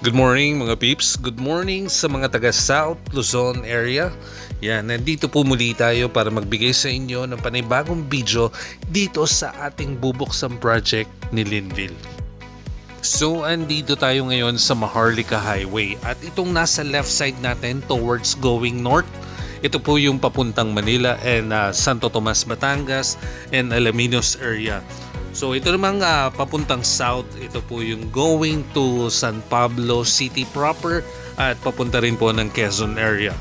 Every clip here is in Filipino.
Good morning mga peeps. Good morning sa mga taga South Luzon area. Yan, nandito po muli tayo para magbigay sa inyo ng panibagong video dito sa ating bubuksang project ni Linville. So, andito tayo ngayon sa Maharlika Highway at itong nasa left side natin towards going north. Ito po yung papuntang Manila and Santo Tomas, Batangas and Alaminos area. So ito namang papuntang south, ito po yung going to San Pablo City proper at papunta rin po ng Quezon area.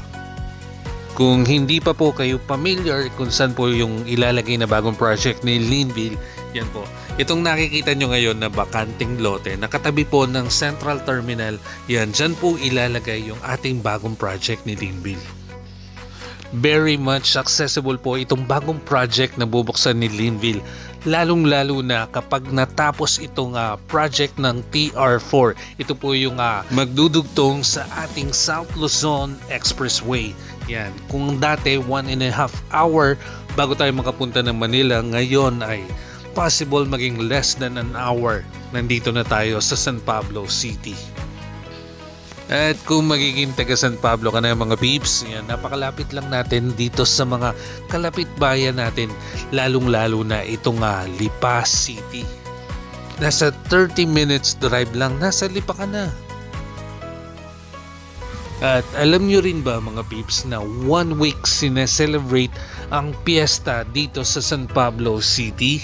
Kung hindi pa po kayo familiar kung saan po yung ilalagay na bagong project ni Linville, yan po. Itong nakikita nyo ngayon na bakanting lote, nakatabi po ng Central Terminal, yan, dyan po ilalagay yung ating bagong project ni Linville. Very much accessible po itong bagong project na bubuksan ni Linville, lalong-lalo na kapag natapos itong project ng TR4. Ito po yung magdudugtong sa ating South Luzon Expressway. Yan, kung dati 1.5 hour bago tayo makapunta ng Manila, ngayon ay possible maging less than an hour. Nandito na tayo sa San Pablo City. At kung magiging taga San Pablo ka na mga peeps, yan, napakalapit lang natin dito sa mga kalapit bayan natin, lalong-lalo na itong Lipa City. Nasa 30 minutes drive lang, nasa Lipa ka na. At alam nyo rin ba mga peeps na 1 week sineselebrate ang piyesta dito sa San Pablo City?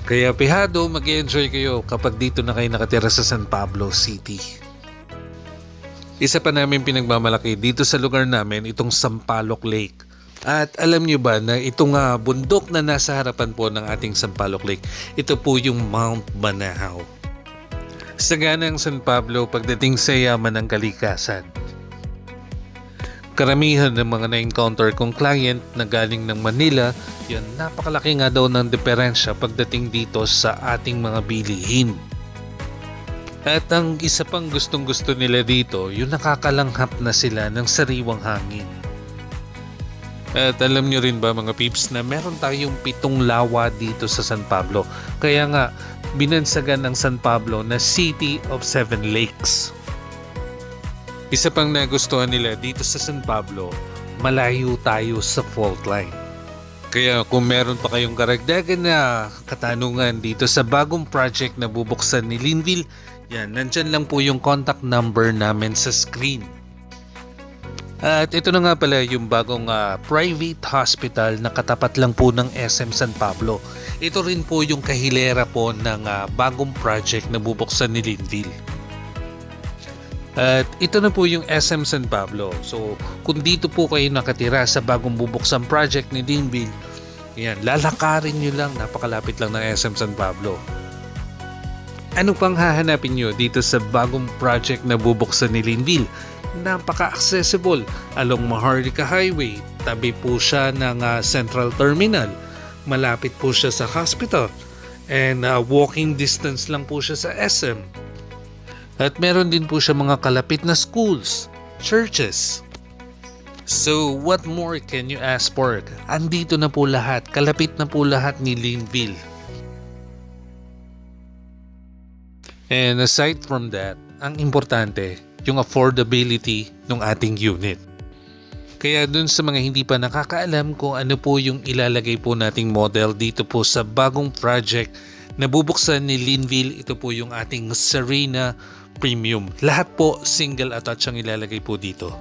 Kaya pihado, mag-enjoy kayo kapag dito na kayo nakatira sa San Pablo City. Isa pa namin pinagmamalaki dito sa lugar namin itong Sampaloc Lake. At alam nyo ba na itong bundok na nasa harapan po ng ating Sampaloc Lake, ito po yung Mount Banahaw. Sagana ang San Pablo pagdating sa yaman ng kalikasan. Karamihan ng mga na-encounter kong client na galing ng Manila, yan, napakalaki nga daw ng diferensya pagdating dito sa ating mga bilihin. At ang isa pang gustong-gusto nila dito, yung nakakalanghap na sila ng sariwang hangin. At alam nyo rin ba mga peeps na meron tayong 7 lawa dito sa San Pablo. Kaya nga, binansagan ng San Pablo na City of 7 Lakes. Isa pang nagustuhan nila dito sa San Pablo, malayo tayo sa fault line. Kaya kung meron pa kayong karagdagan na katanungan dito sa bagong project na bubuksan ni Linville, yan, nandyan lang po yung contact number namin sa screen. At ito na nga pala yung bagong private hospital na katapat lang po ng SM San Pablo. Ito rin po yung kahilera po ng bagong project na bubuksan ni Linville. At ito na po yung SM San Pablo. So kung dito po kayo nakatira sa bagong bubuksan project ni Linville, yan, lalakarin nyo lang, napakalapit lang ng SM San Pablo. Ano pang hahanapin nyo dito sa bagong project na bubuksan ni Linville? Napaka-accessible along Maharlika Highway. Tabi po siya ng Central Terminal. Malapit po siya sa hospital. And walking distance lang po siya sa SM. At meron din po siya mga kalapit na schools, churches. So what more can you ask for? Andito na po lahat. Kalapit na po lahat ni Linville. And aside from that, ang importante, yung affordability ng ating unit. Kaya dun sa mga hindi pa nakakaalam kung ano po yung ilalagay po nating model dito po sa bagong project na bubuksan ni Linville, ito po yung ating Serena Premium. Lahat po single attach ang ilalagay po dito.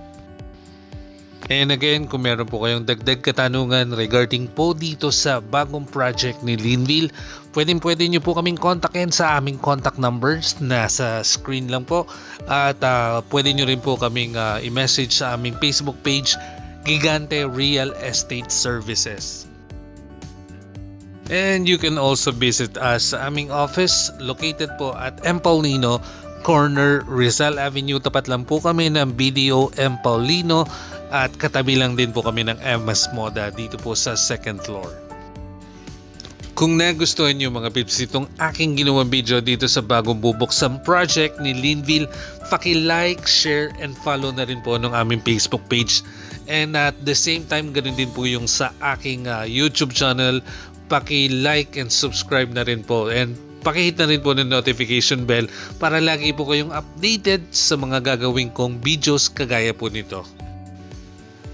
And again, kung meron po kayong dagdag katanungan regarding po dito sa bagong project ni Linville, pwede nyo po kaming kontakin sa aming contact numbers, nasa screen lang po. At pwede nyo rin po kaming i-message sa aming Facebook page, Gigante Real Estate Services. And you can also visit us sa aming office located po at M. Paulino, corner Rizal Avenue. Tapat lang po kami ng BDO M. Paulino. At katabi lang din po kami ng MS Moda dito po sa 2nd floor. Kung nagustuhan nyo mga pips itong aking ginawang video dito sa bagong bubuksang project ni Linville, paki-like, share, and follow na rin po ng aming Facebook page. And at the same time, ganun din po yung sa aking YouTube channel, paki-like and subscribe na rin po. And Pakihit na rin po ng notification bell para lagi po kayong updated sa mga gagawin kong videos kagaya po nito.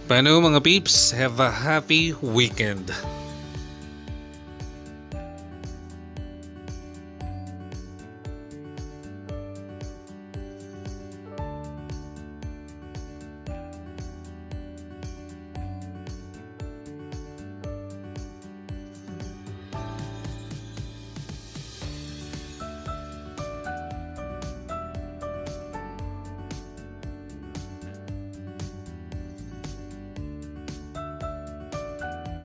Paano mga peeps? Have a happy weekend!